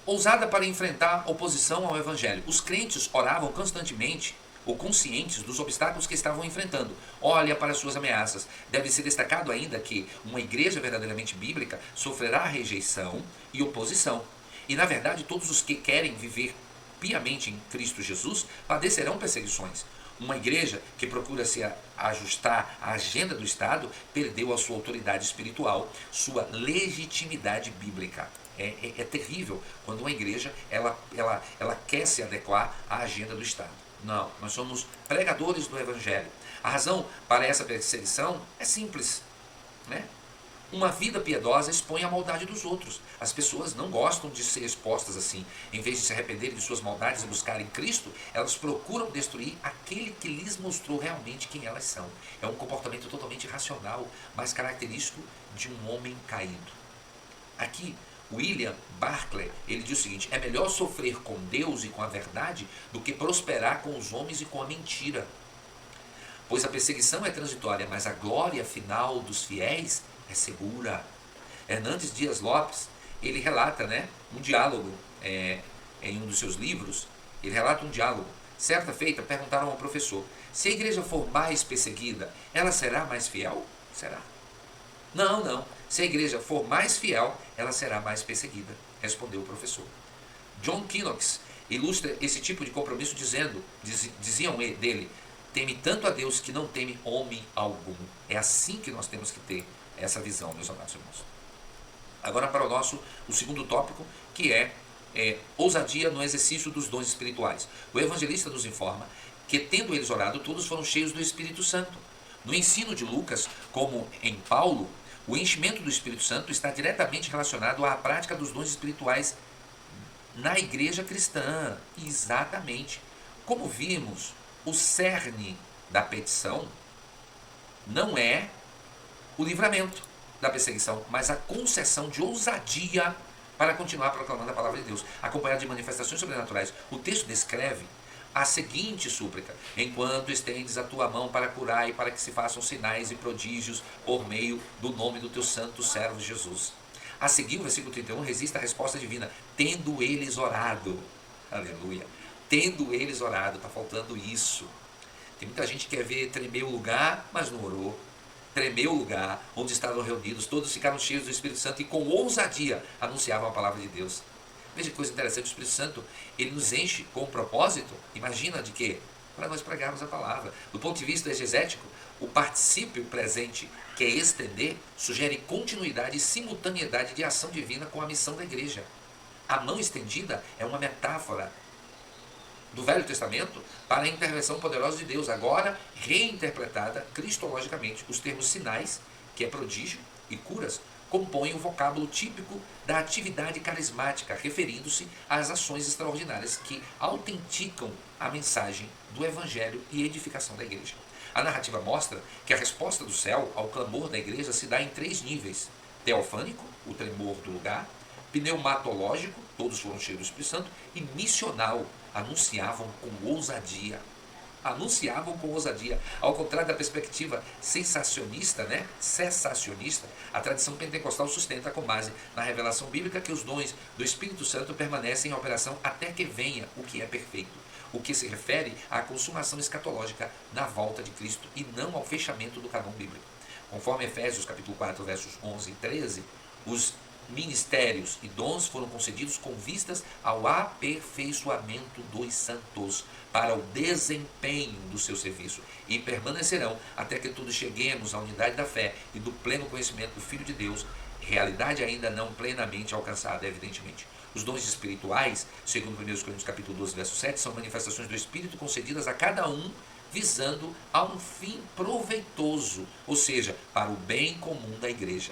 Ousada para enfrentar oposição ao Evangelho. Os crentes oravam constantemente ou conscientes dos obstáculos que estavam enfrentando. Olha para suas ameaças. Deve ser destacado ainda que uma igreja verdadeiramente bíblica sofrerá rejeição e oposição. E na verdade todos os que querem viver piamente em Cristo Jesus padecerão perseguições. Uma igreja que procura se ajustar à agenda do Estado perdeu a sua autoridade espiritual, sua legitimidade bíblica. É terrível quando uma igreja ela quer se adequar à agenda do Estado. Não, nós somos pregadores do Evangelho. A razão para essa perseguição é simples, né? Uma vida piedosa expõe a maldade dos outros. As pessoas não gostam de ser expostas assim. Em vez de se arrependerem de suas maldades e buscarem Cristo, elas procuram destruir aquele que lhes mostrou realmente quem elas são. É um comportamento totalmente irracional, mas característico de um homem caído. Aqui, William Barclay, ele diz o seguinte: é melhor sofrer com Deus e com a verdade do que prosperar com os homens e com a mentira. Pois a perseguição é transitória, mas a glória final dos fiéis é segura. Hernandes Dias Lopes, ele relata, né, um diálogo em um dos seus livros. Ele relata um diálogo. Certa feita, perguntaram ao professor: se a igreja for mais perseguida, ela será mais fiel? Será? Não, não. Se a igreja for mais fiel, ela será mais perseguida, respondeu o professor. John Knox ilustra esse tipo de compromisso diziam dele: teme tanto a Deus que não teme homem algum. É assim que nós temos que ter essa visão, meus amados irmãos. Agora para o segundo tópico, que é ousadia no exercício dos dons espirituais. O evangelista nos informa que, tendo eles orado, todos foram cheios do Espírito Santo. No ensino de Lucas, como em Paulo, o enchimento do Espírito Santo está diretamente relacionado à prática dos dons espirituais na igreja cristã. Exatamente. Como vimos, o cerne da petição não é o livramento da perseguição, mas a concessão de ousadia para continuar proclamando a palavra de Deus, acompanhada de manifestações sobrenaturais. O texto descreve a seguinte súplica: enquanto estendes a tua mão para curar e para que se façam sinais e prodígios por meio do nome do teu santo servo Jesus. A seguir, o versículo 31 resiste à resposta divina: tendo eles orado. Aleluia. Tendo eles orado. Está faltando isso. Tem muita gente que quer ver tremer o lugar, mas não orou. Tremeu o lugar onde estavam reunidos, todos ficaram cheios do Espírito Santo e com ousadia anunciavam a palavra de Deus. Veja que coisa interessante, o Espírito Santo, ele nos enche com um propósito, imagina de quê? Para nós pregarmos a palavra. Do ponto de vista exegético, o particípio presente, que é estender, sugere continuidade e simultaneidade de ação divina com a missão da igreja. A mão estendida é uma metáfora do Velho Testamento para a intervenção poderosa de Deus, agora reinterpretada cristologicamente. Os termos sinais, que é prodígio, e curas, compõem o vocábulo típico da atividade carismática, referindo-se às ações extraordinárias que autenticam a mensagem do Evangelho e edificação da igreja. A narrativa mostra que a resposta do céu ao clamor da igreja se dá em 3 níveis: teofânico, o tremor do lugar; pneumatológico, todos foram cheios do Espírito Santo; e missional, anunciavam com ousadia. Anunciavam com ousadia. Ao contrário da perspectiva sensacionista, cessacionista, a tradição pentecostal sustenta com base na revelação bíblica que os dons do Espírito Santo permanecem em operação até que venha o que é perfeito, o que se refere à consumação escatológica na volta de Cristo e não ao fechamento do cânon bíblico. Conforme Efésios capítulo 4, versos 11 e 13, os ministérios e dons foram concedidos com vistas ao aperfeiçoamento dos santos para o desempenho do seu serviço, e permanecerão até que todos cheguemos à unidade da fé e do pleno conhecimento do Filho de Deus, realidade ainda não plenamente alcançada, evidentemente. Os dons espirituais, segundo 1 Coríntios capítulo 12, verso 7, são manifestações do Espírito concedidas a cada um visando a um fim proveitoso, ou seja, para o bem comum da igreja.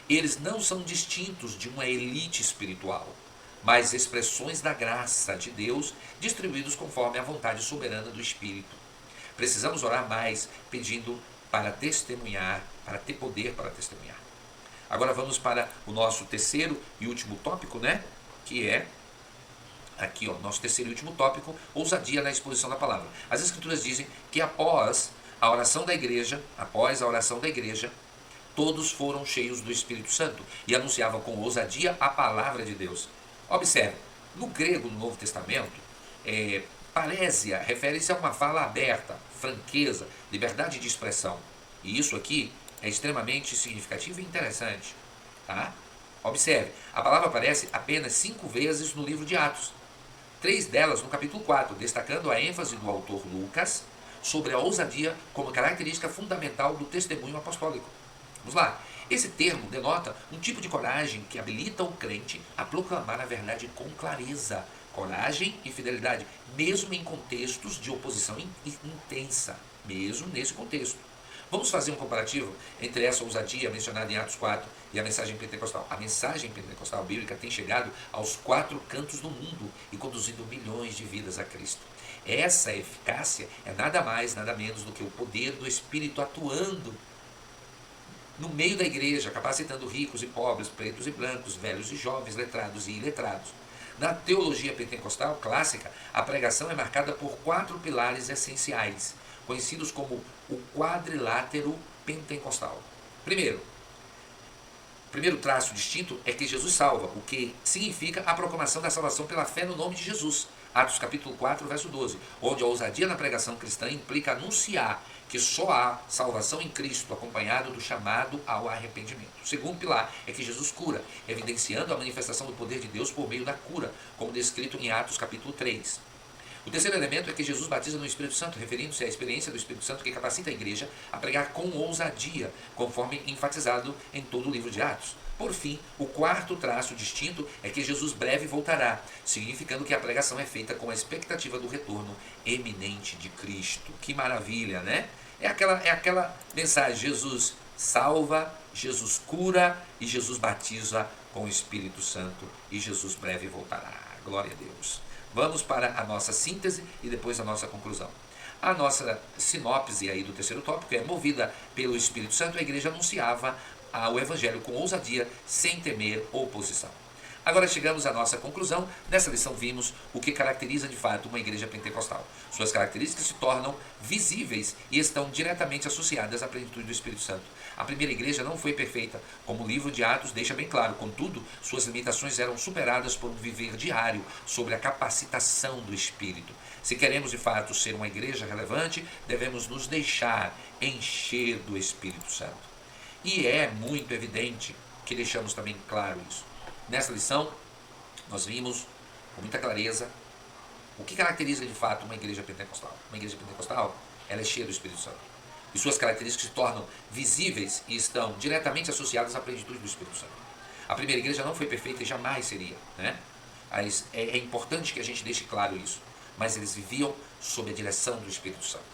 Eles não são distintos de uma elite espiritual, mas expressões da graça de Deus distribuídos conforme a vontade soberana do Espírito. Precisamos orar mais, pedindo para testemunhar, para ter poder para testemunhar. Agora vamos para o nosso terceiro e último tópico, que é aqui, nosso terceiro e último tópico: ousadia na exposição da palavra. As Escrituras dizem que após a oração da igreja, todos foram cheios do Espírito Santo e anunciavam com ousadia a palavra de Deus. Observe, no grego do Novo Testamento, parésia refere-se a uma fala aberta, franqueza, liberdade de expressão. E isso aqui é extremamente significativo e interessante. Tá? Observe, a palavra aparece apenas 5 vezes no livro de Atos. 3 delas no capítulo 4, destacando a ênfase do autor Lucas sobre a ousadia como característica fundamental do testemunho apostólico. Vamos lá. Esse termo denota um tipo de coragem que habilita o crente a proclamar a verdade com clareza. Coragem e fidelidade, mesmo em contextos de oposição intensa, mesmo nesse contexto. Vamos fazer um comparativo entre essa ousadia mencionada em Atos 4 e a mensagem pentecostal. A mensagem pentecostal bíblica tem chegado aos 4 cantos do mundo e conduzido milhões de vidas a Cristo. Essa eficácia é nada mais, nada menos do que o poder do Espírito atuando no meio da igreja, capacitando ricos e pobres, pretos e brancos, velhos e jovens, letrados e iletrados. Na teologia pentecostal clássica, a pregação é marcada por 4 pilares essenciais, conhecidos como o quadrilátero pentecostal. Primeiro traço distinto é que Jesus salva, o que significa a proclamação da salvação pela fé no nome de Jesus. Atos capítulo 4, verso 12, onde a ousadia na pregação cristã implica anunciar que só há salvação em Cristo, acompanhado do chamado ao arrependimento. O segundo pilar é que Jesus cura, evidenciando a manifestação do poder de Deus por meio da cura, como descrito em Atos capítulo 3. O terceiro elemento é que Jesus batiza no Espírito Santo, referindo-se à experiência do Espírito Santo que capacita a igreja a pregar com ousadia, conforme enfatizado em todo o livro de Atos. Por fim, o quarto traço distinto é que Jesus breve voltará, significando que a pregação é feita com a expectativa do retorno eminente de Cristo. Que maravilha, né? É aquela mensagem: Jesus salva, Jesus cura e Jesus batiza com o Espírito Santo e Jesus breve voltará. Glória a Deus. Vamos para a nossa síntese e depois a nossa conclusão. A nossa sinopse aí do terceiro tópico é: movida pelo Espírito Santo, a igreja anunciava o Evangelho com ousadia, sem temer oposição. Agora chegamos à nossa conclusão. Nessa lição vimos o que caracteriza de fato uma igreja pentecostal. Suas características se tornam visíveis e estão diretamente associadas à plenitude do Espírito Santo. A primeira igreja não foi perfeita, como o livro de Atos deixa bem claro. Contudo, suas limitações eram superadas por um viver diário sobre a capacitação do Espírito. Se queremos de fato ser uma igreja relevante, devemos nos deixar encher do Espírito Santo. E é muito evidente que deixamos também claro isso. Nessa lição, nós vimos com muita clareza o que caracteriza de fato uma igreja pentecostal. Uma igreja pentecostal, ela é cheia do Espírito Santo. E suas características se tornam visíveis e estão diretamente associadas à plenitude do Espírito Santo. A primeira igreja não foi perfeita e jamais seria, né? Mas é importante que a gente deixe claro isso. Mas eles viviam sob a direção do Espírito Santo.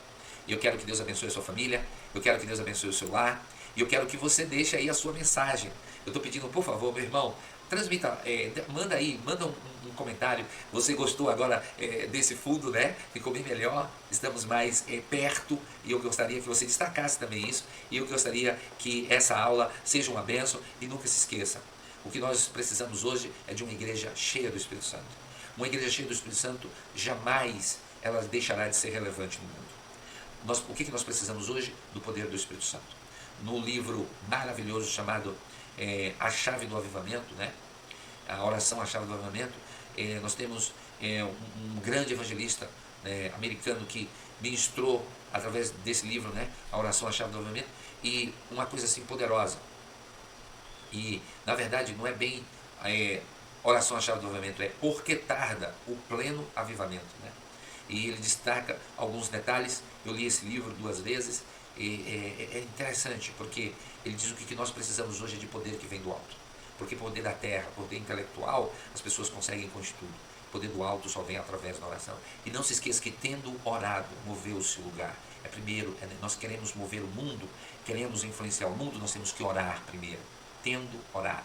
E eu quero que Deus abençoe a sua família, eu quero que Deus abençoe o seu lar, e eu quero que você deixe aí a sua mensagem. Eu estou pedindo, por favor, meu irmão, transmita, manda um comentário. Você gostou agora desse fundo, né? Ficou bem melhor, estamos mais perto, e eu gostaria que você destacasse também isso, e eu gostaria que essa aula seja uma bênção. E nunca se esqueça, o que nós precisamos hoje é de uma igreja cheia do Espírito Santo. Uma igreja cheia do Espírito Santo jamais ela deixará de ser relevante no mundo. O que nós precisamos hoje? Do poder do Espírito Santo. No livro maravilhoso chamado A Chave do Avivamento, né? A oração A Chave do Avivamento, nós temos um grande evangelista americano que ministrou através desse livro, né? A oração A Chave do Avivamento, e uma coisa assim poderosa. E na verdade não é bem oração A Chave do Avivamento, é porque tarda o pleno avivamento, né? E ele destaca alguns detalhes. Eu li esse livro 2 vezes. É interessante, porque ele diz o que nós precisamos hoje é de poder que vem do alto. Porque poder da terra, poder intelectual, as pessoas conseguem com isso tudo. Poder do alto só vem através da oração. E não se esqueça que, tendo orado, moveu-se o lugar. Primeiro, nós queremos mover o mundo, queremos influenciar o mundo, nós temos que orar primeiro. Tendo orado.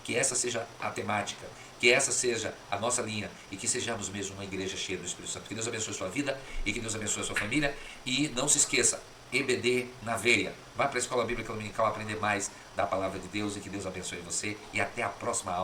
Que essa seja a temática, que essa seja a nossa linha, e que sejamos mesmo uma igreja cheia do Espírito Santo. Que Deus abençoe a sua vida e que Deus abençoe a sua família. E não se esqueça, EBD na veia. Vá para a Escola Bíblica Dominical aprender mais da Palavra de Deus, e que Deus abençoe você. E até a próxima aula.